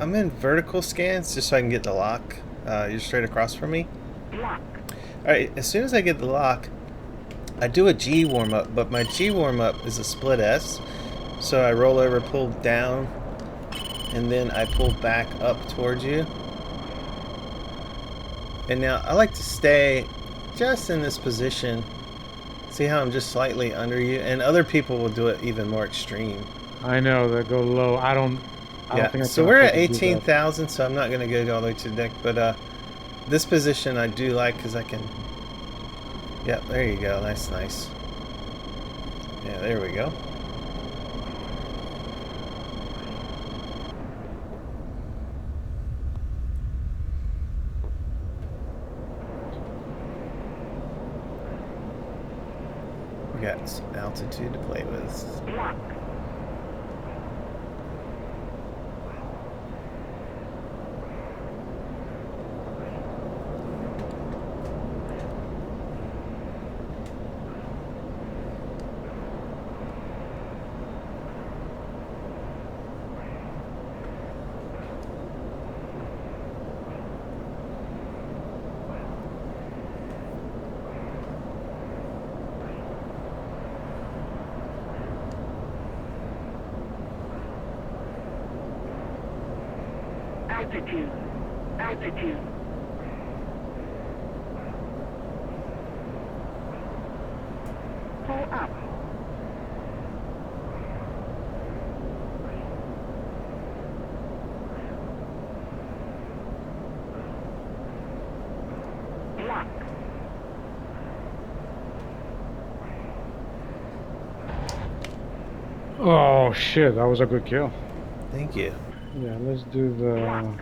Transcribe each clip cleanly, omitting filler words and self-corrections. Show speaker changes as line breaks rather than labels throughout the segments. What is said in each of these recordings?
I'm in vertical scans just so I can get the lock. You're straight across from me.
Lock.
All right. As soon as I get the lock, I do a G warm up, but my G warm up is a split S. So I roll over, pull down, and then I pull back up towards you. And now I like to stay just in this position. See how I'm just slightly under you? And other people will do it even more extreme.
I know that go low. I don't
Yeah,
think I
so
can
we're
afford
at
to do that.
18,000, so I'm not going to go all the way to the deck. But this position I do like because I can... Yeah, there you go. Nice, nice. Yeah, there we go. We got some altitude to play with.
Lock. Altitude. Altitude. Pull up. Lock.
Oh shit, that was a good kill.
Thank you.
Yeah, let's do the...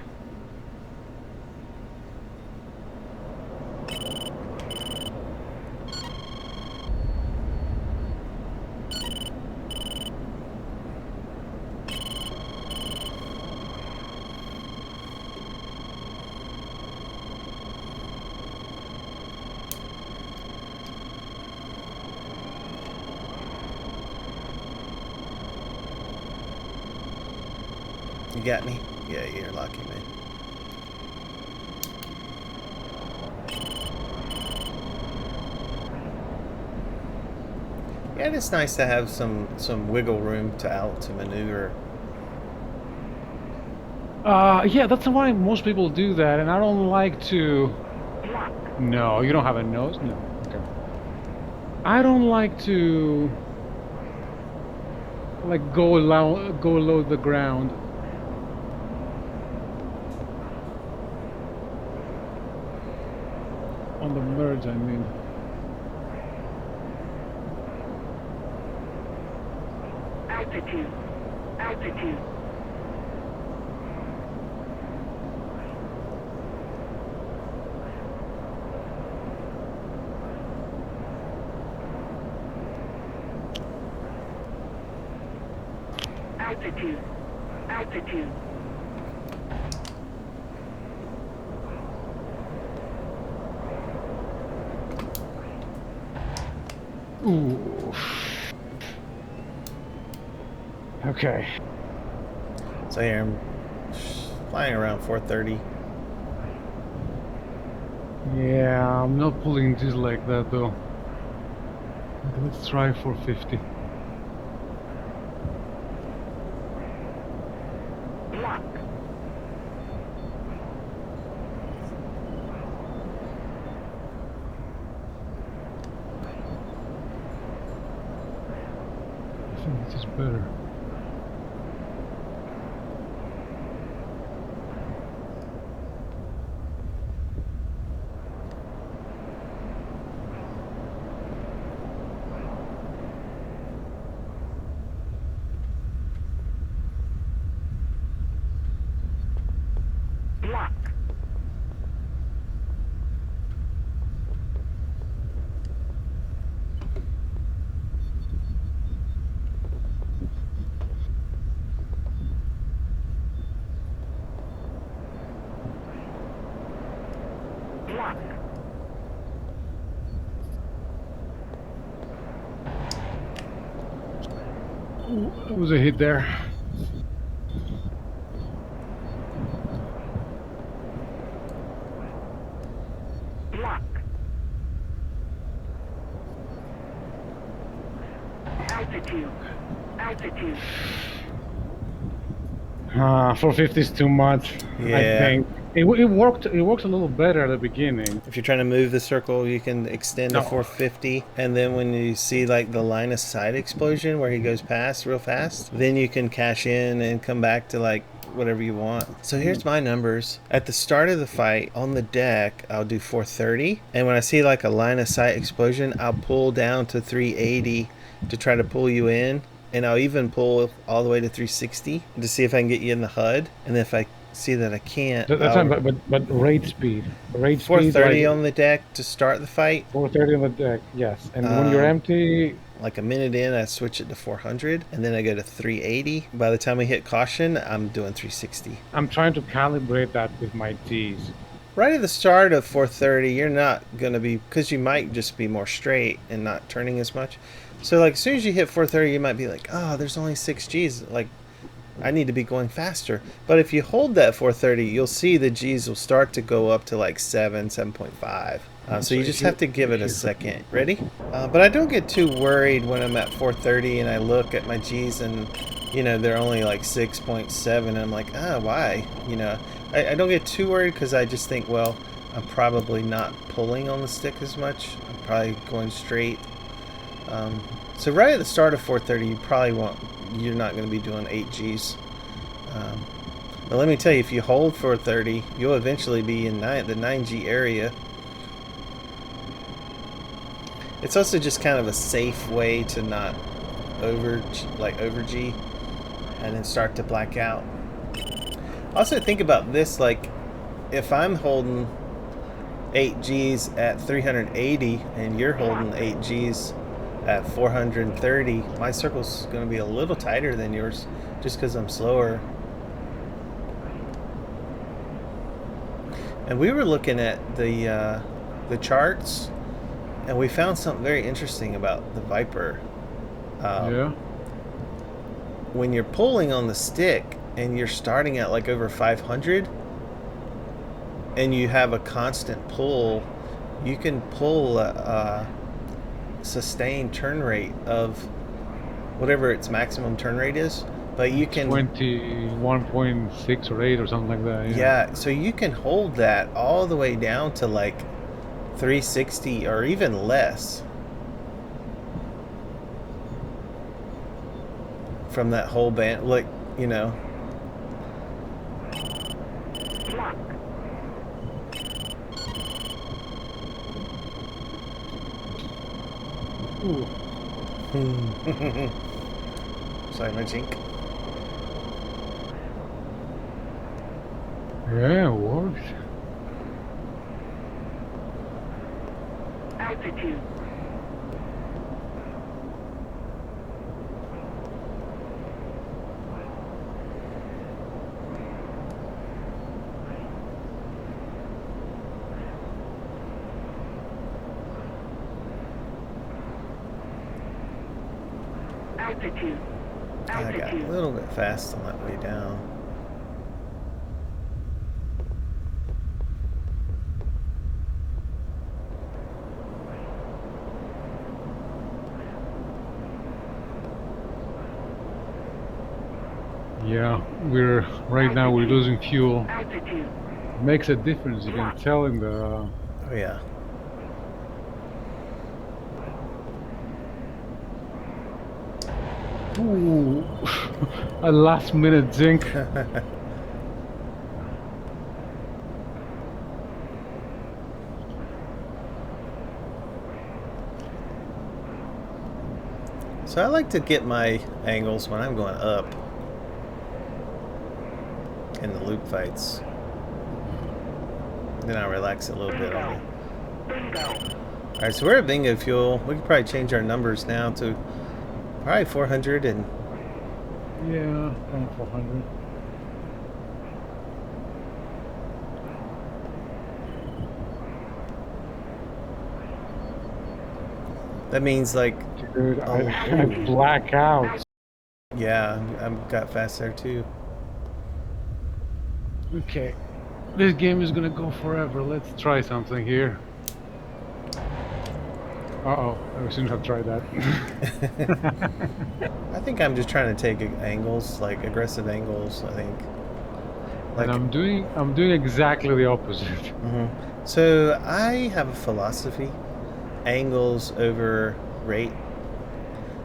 You got me? Yeah, you're lucky, man. Yeah, it's nice to have some wiggle room to maneuver.
Yeah, that's why most people do that, and I don't like to...
Lock.
No, you don't have a nose? No. Okay. I don't like to... like, go low the ground. On the merge, I mean.
Altitude. Altitude. Altitude. Altitude.
Ooh. Okay.
So here I'm flying around 430.
Yeah, I'm not pulling this like that though. Let's try 450.
Lock.
I think this is better.
Lock. Lock.
Ooh, that was a hit there.
Altitude. Altitude.
450 is too much. I
Yeah.
think it worked. It works a little better at the beginning.
If you're trying to move the circle, you can extend to
No.
450, and then when you see like the line of sight explosion where he goes past real fast, then you can cash in and come back to like whatever you want. So here's my numbers. At the start of the fight on the deck, I'll do 430, and when I see like a line of sight explosion, I'll pull down to 380 to try to pull you in, and I'll even pull all the way to 360 to see if I can get you in the HUD. And if I see that I can't,
That's fine, but rate speed. Rate speed
430
like
on the deck to start the fight.
430 on the deck. Yes, and when you're empty,
Like a minute in, I switch it to 400, and then I go to 380. By the time we hit caution, I'm doing 360.
I'm trying to calibrate that with my Ds.
Right at the start of 430, you're not going to be, because you might just be more straight and not turning as much. So like as soon as you hit 430, you might be like, oh, there's only 6 Gs. Like, I need to be going faster. But if you hold that 430, you'll see the Gs will start to go up to like 7.5. So you just have to give it a second. Ready? But I don't get too worried when I'm at 430 and I look at my Gs and, you know, they're only like 6.7. And I'm like, why? You know, I don't get too worried because I just think, well, I'm probably not pulling on the stick as much. I'm probably going straight. So right at the start of 430, you're not going to be doing 8 Gs. But let me tell you, if you hold 430, you'll eventually be in the 9G area. It's also just kind of a safe way to not over G and then start to black out. Also think about this, like if I'm holding 8 Gs at 380 and you're holding 8 Gs at 430, my circle's going to be a little tighter than yours just because I'm slower. And we were looking at the charts, and we found something very interesting about the Viper.
Yeah.
When you're pulling on the stick and you're starting at like over 500 and you have a constant pull, you can pull a sustained turn rate of whatever its maximum turn rate is, but you can
21.6 or 8 or something like that.
yeah, so you can hold that all the way down to like 360 or even less from that whole band, like, you know.
Block.
Ooh.
Sorry, my jink.
Yeah, it works.
Altitude. Altitude.
I got a
Altitude.
little bit fast on that way down.
Yeah, right now we're losing fuel.
Altitude.
Makes a difference. You can tell in the.
Oh yeah.
Ooh, a last minute zinc.
So I like to get my angles when I'm going up in the loop fights. Then I relax a little bit on it.
Bingo.
Alright, so we're at bingo fuel. We could probably change our numbers now to probably 400 and
Yeah, around 400.
that means like,
Dude,
Oh,
I black out.
yeah, I've got fast there too.
Okay, this game is gonna go forever. Let's try something here. Uh-oh, I shouldn't have tried that.
I think I'm just trying to take angles, like aggressive angles. I think. Like,
And I'm doing exactly the opposite.
so I have a philosophy: angles over rate.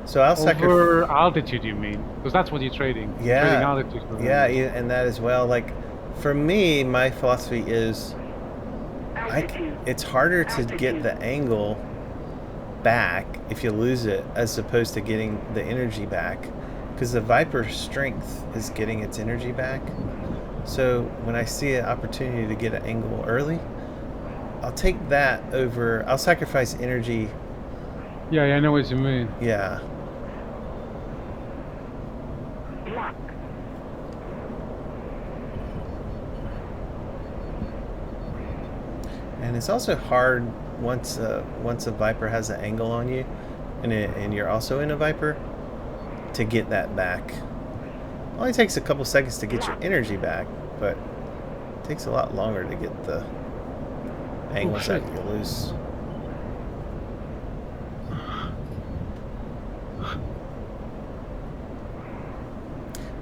So I'll sacrifice.
Over altitude, you mean? Because that's what you're trading. You're trading
Yeah,
altitude for
yeah,
angles.
and that as well. Like, for me, my philosophy is,
Altitude.
it's harder to get the angle back if you lose it, as opposed to getting the energy back, because the Viper's strength is getting its energy back. So when I see an opportunity to get an angle early, I'll take that over. I'll sacrifice energy.
Yeah, I know what you mean.
Yeah.
Block.
And it's also hard once a Viper has an angle on you, and you're also in a Viper, to get that back. It only takes a couple seconds to get your energy back, but it takes a lot longer to get the angles that
shit.
you lose.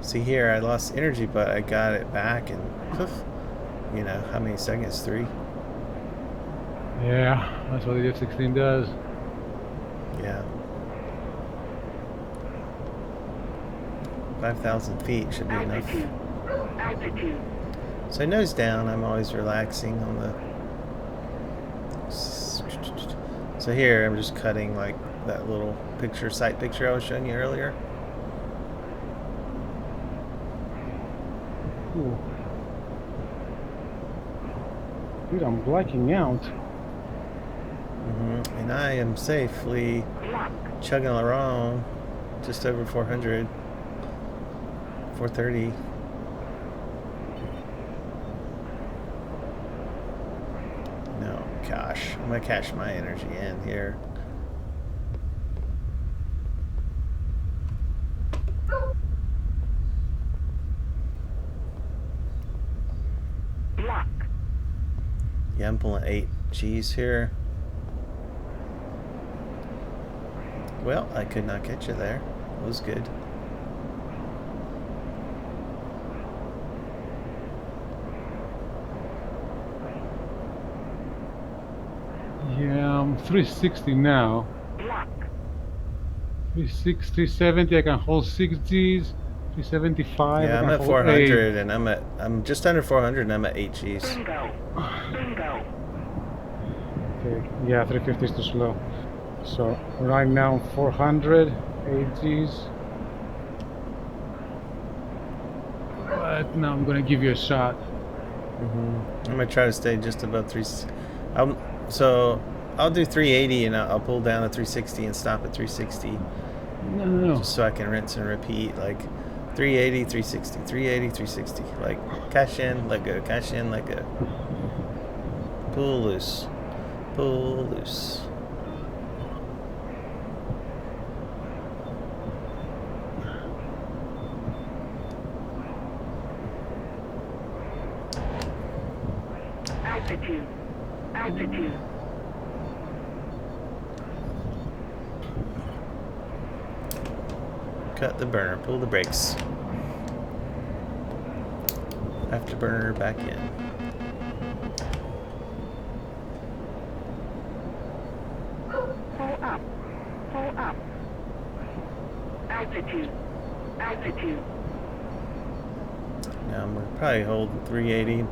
See here, I lost energy, but I got it back in, you know, how many seconds? 3?
Yeah, that's what the F-16 does.
Yeah. 5,000 feet should be enough.
Altitude. Altitude.
So nose down, I'm always relaxing on the... So here, I'm just cutting like that little picture, sight picture I was showing you earlier.
Ooh. Dude, I'm blacking out.
And I am safely
Block.
chugging along, just over 400, 430. No, gosh, I'm gonna cash my energy in here.
Block.
Yeah, I'm pulling 8 G's here. Well, I could not catch you there. It was good.
Yeah, I'm 360 now.
Block.
360, 370, I can hold 6 Gs. 375,
Yeah,
I
I'm
can
at
hold
400, and I'm just under 400, and I'm at 8 G's.
Bingo. Bingo.
8. Okay, yeah, 350 is too slow. So, right now, 400, 8 Gs. But now I'm gonna give you a shot.
I'm gonna try to stay just above 3. So I'll do 380, and I'll pull down to 360 and stop at 360,
No.
just so I can rinse and repeat, like 380, 360, 380, 360. Like, cash in, let go, cash in, let go. Pull loose, pull loose.
Altitude. Altitude.
Cut the burner, pull the brakes. Afterburner back in.
Pull up. Pull up. Altitude. Altitude.
Now I'm gonna probably hold 380.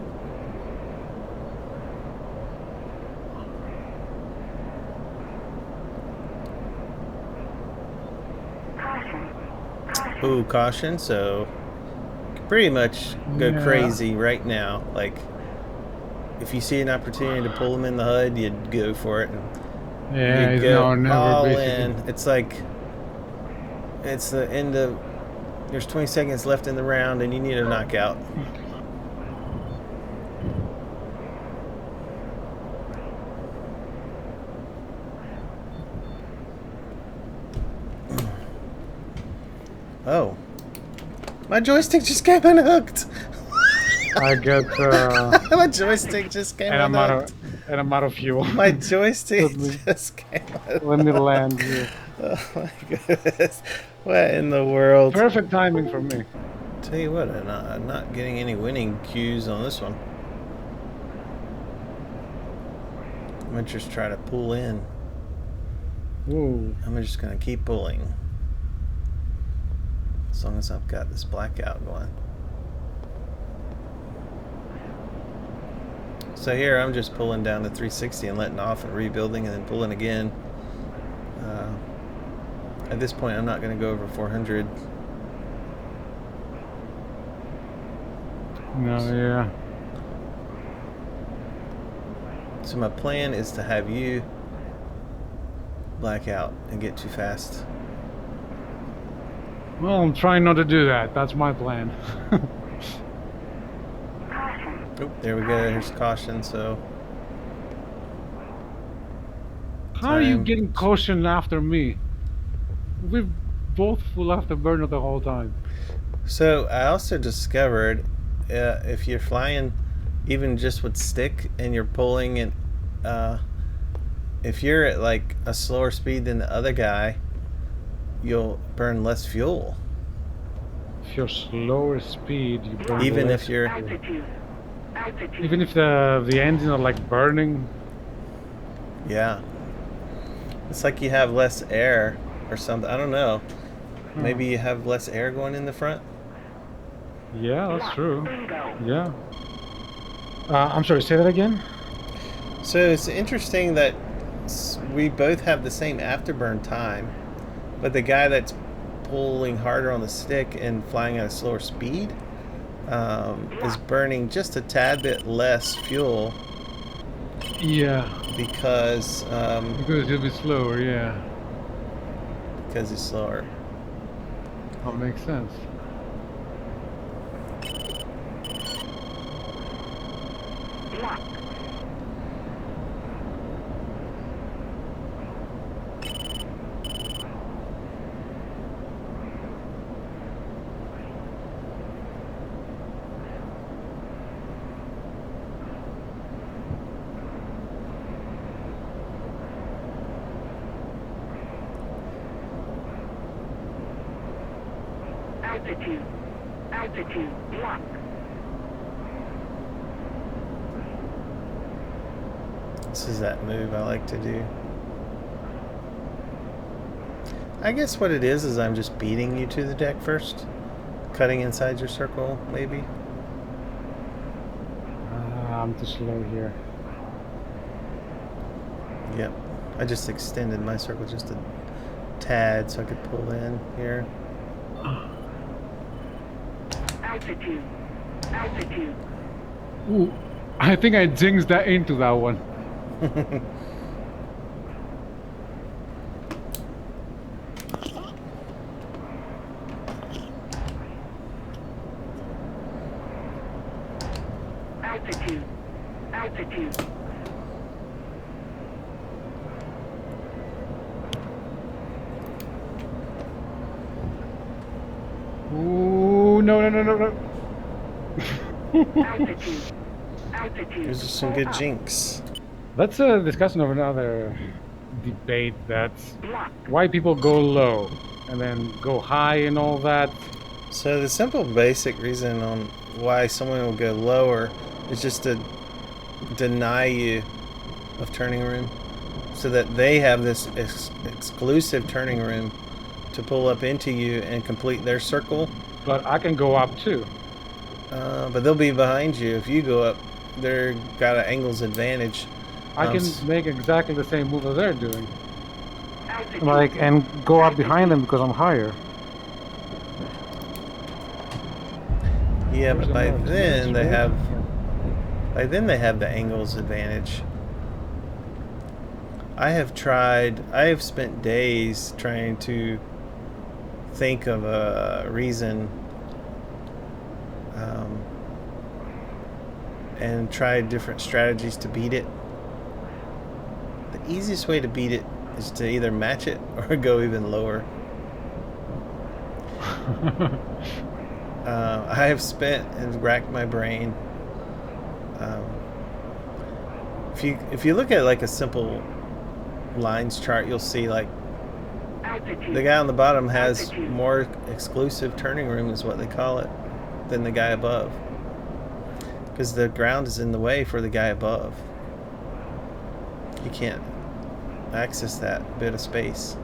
Caution. Caution.
Ooh, caution, so pretty much go
Yeah.
crazy right now. Like, if you see an opportunity to pull them in the HUD, you'd go for it.
Yeah,
You
it's
go
now or never,
all
basically.
in. It's like, it's the end of, there's 20 seconds left in the round, and you need a knockout. Oh. My joystick just came unhooked.
I get
My joystick just came
and I'm out
unhooked.
of and I'm out of fuel.
My joystick
Let me
just came
let me
unhooked.
land here.
Oh my goodness. What in the world?
Perfect timing for me.
Tell you what, I'm not getting any winning cues on this one. I'm gonna just try to pull in.
Ooh.
I'm just gonna keep pulling. As long as I've got this blackout going. So here I'm just pulling down to 360 and letting off and rebuilding and then pulling again. At this point I'm not going to go over 400.
No, yeah.
So my plan is to have you black out and get too fast.
Well, I'm trying not to do that. That's my plan.
Caution.
Oh, there we go. Here's caution. So
How are you
time.
getting caution after me? We've both full afterburner the whole time.
So I also discovered if you're flying even just with stick and you're pulling and if you're at like a slower speed than the other guy, you'll burn less fuel.
If you're slower speed, you burn
Even
less
if you're
Altitude. Altitude.
even if the engine are like burning.
yeah. It's like you have less air or something. I don't know. Maybe you have less air going in the front.
Yeah, that's true.
Bingo.
Yeah. I'm sorry, say that again?
So it's interesting that we both have the same afterburn time, but the guy that's pulling harder on the stick and flying at a slower speed is burning just a tad bit less fuel
Yeah.
because
Because you'll be slower, yeah.
he's slower.
That makes sense.
Lock. Altitude. Altitude. Lock.
This is that move I like to do. I guess what it is I'm just beating you to the deck first. Cutting inside your circle, maybe.
I'm too slow here.
Yep. I just extended my circle just a tad so I could pull in here.
Altitude. Altitude.
Ooh, I think I jinxed that into that one.
Altitude. Altitude.
Ooh, no.
Altitude. Altitude.
Those are some
Pull
good
up.
jinx.
That's a discussion of another debate. That's
Lock.
why people go low and then go high and all that.
So the simple basic reason on why someone will go lower is just to deny you of turning room so that they have this exclusive turning room to pull up into you and complete their circle.
But I can go up too.
But they'll be behind you. If you go up, they're got an angles advantage.
I can
S-
make exactly the same move as they're doing.
Altitude.
Like, and go up behind them because I'm higher.
yeah,
Where's
but by
the marks?
then they
Marks,
have
right?
by then they have the angles advantage. I have spent days trying to think of a reason and tried different strategies to beat it. The easiest way to beat it is to either match it or go even lower. I have spent and racked my brain. Um, if you look at like a simple lines chart, you'll see like
Altitude.
the guy on the bottom has
Altitude.
more exclusive turning room, is what they call it, than the guy above. Because the ground is in the way for the guy above. You can't access that bit of space.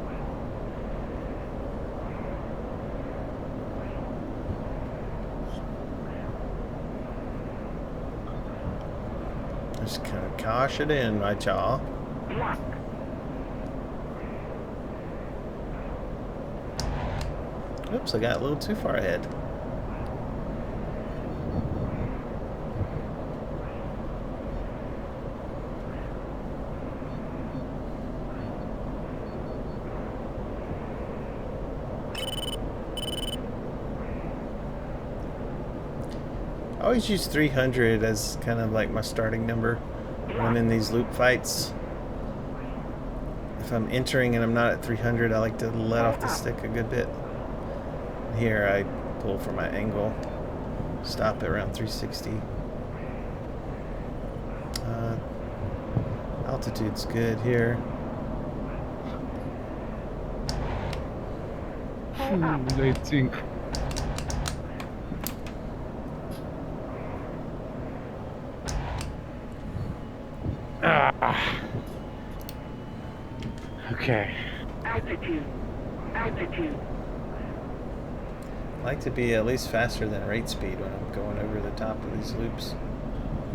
Just kind of cosh it in, my jaw.
Block.
Oops, I got a little too far ahead. I always use 300 as kind of like my starting number when I'm in these loop fights. If I'm entering and I'm not at 300, I like to let off the stick a good bit. Here I pull for my angle. Stop at around 360. Altitude's good here.
I think. Okay.
Altitude. Altitude.
I like to be at least faster than rate speed when I'm going over the top of these loops.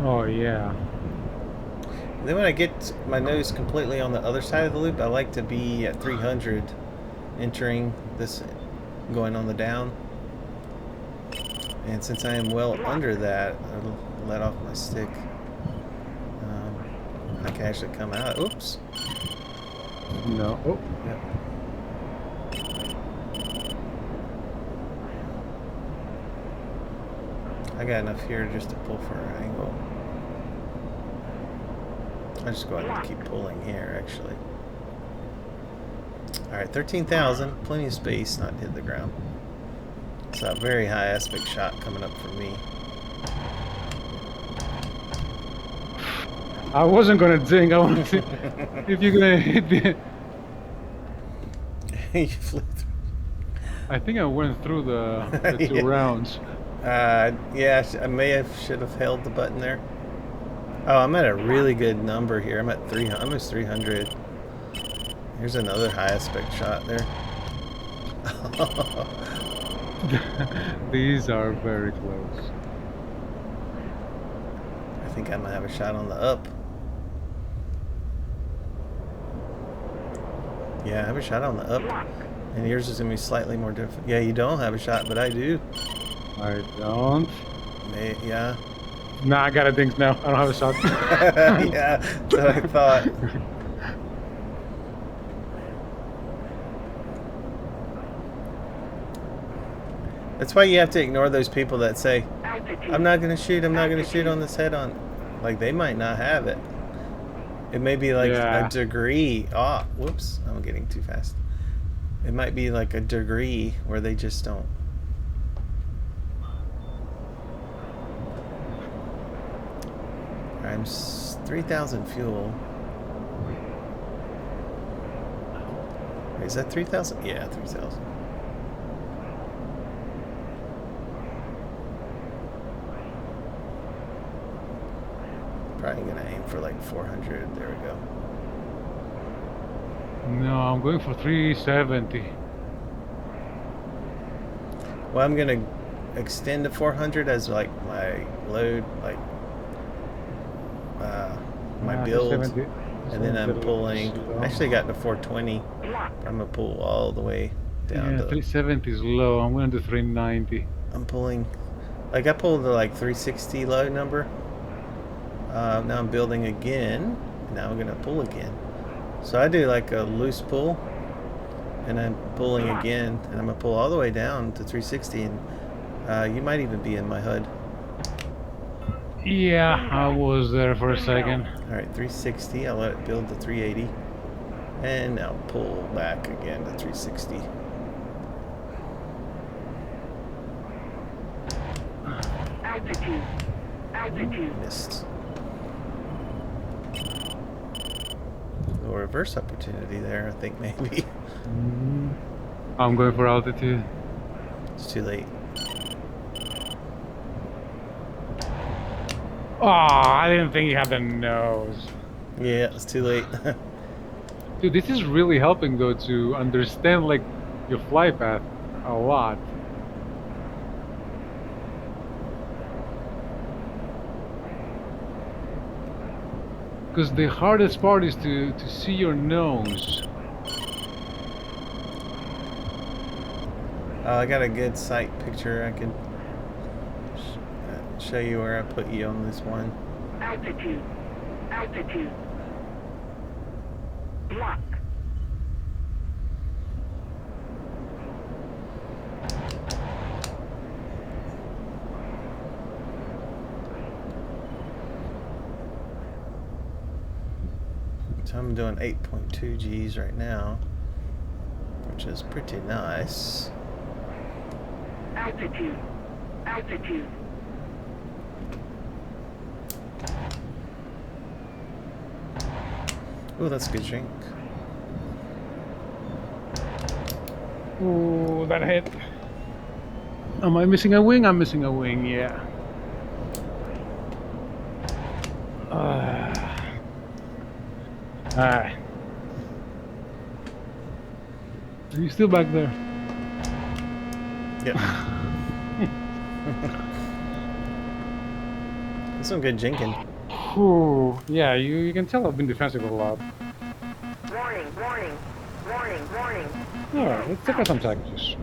Oh yeah.
And then when I get my nose completely on the other side of the loop, I like to be at 300 entering this, going on the down. And since I am well under that, I'll let off my stick. I can actually come out. Oops.
No. Oh.
Yep. I got enough here just to pull for an angle. I'm just going to keep pulling here, actually. Alright, 13,000. Plenty of space, not to hit the ground. It's a very high aspect shot coming up from me.
I wasn't gonna ding. I want to see if you're gonna hit the.
You flew through.
I think I went through the two
Yeah.
rounds.
Yeah, I should have held the button there. Oh, I'm at a really good number here. I'm at 300, almost 300. Here's another high aspect shot there.
These are very close.
I think I'm gonna have a shot on the up. Yeah, I have a shot on the up. And yours is gonna be slightly more different. Yeah, you don't have a shot, but I do.
I don't.
Yeah.
Nah, I got a dings now. I don't have a shot.
Yeah, that's what I thought. That's why you have to ignore those people that say, I'm not going to shoot on this head-on. Like, they might not have it. It may be like
Yeah.
a degree. Oh, whoops, I'm getting too fast. It might be like a degree where they just don't. I'm 3,000 fuel. Wait, is that 3,000? Yeah, 3,000. Probably gonna aim for like 400. There we go.
No, I'm going for 370.
Well, I'm gonna extend to 400 as like my load, like my build,
370.
and then I'm pulling. I actually got to 420. I'm gonna pull all the way down
Yeah,
to.
370 is low. I'm going to 390.
I'm pulling, like I pulled the like 360 low number. Now I'm building again. Now I'm gonna pull again. So I do like a loose pull, and I'm pulling again, and I'm gonna pull all the way down to 360, and you might even be in my HUD.
Yeah, I was there for a second.
All right, 360. I'll let it build to 380, and now pull back again to 360.
Altitude. Altitude.
Missed. A little reverse opportunity there, I think maybe.
I'm going for altitude.
It's too late.
Oh, I didn't think you had the nose.
Yeah, it's too late.
Dude, this is really helping though to understand like your flight path a lot. Because the hardest part is to see your nose.
I got a good sight picture. I can show you where I put you on this one.
Altitude. Altitude. Block.
So I'm doing 8.2 Gs right now, which is pretty nice.
Altitude. Altitude.
Oh, that's a good drink.
Ooh, that hit. Am I missing a wing? I'm missing a wing, yeah. Alright. Are you still back there?
Yep. That's some good jinking.
Ooh, yeah, you can tell I've been defensive a lot.
Warning. Warning. Warning. Warning.
Alright, let's check out some packages.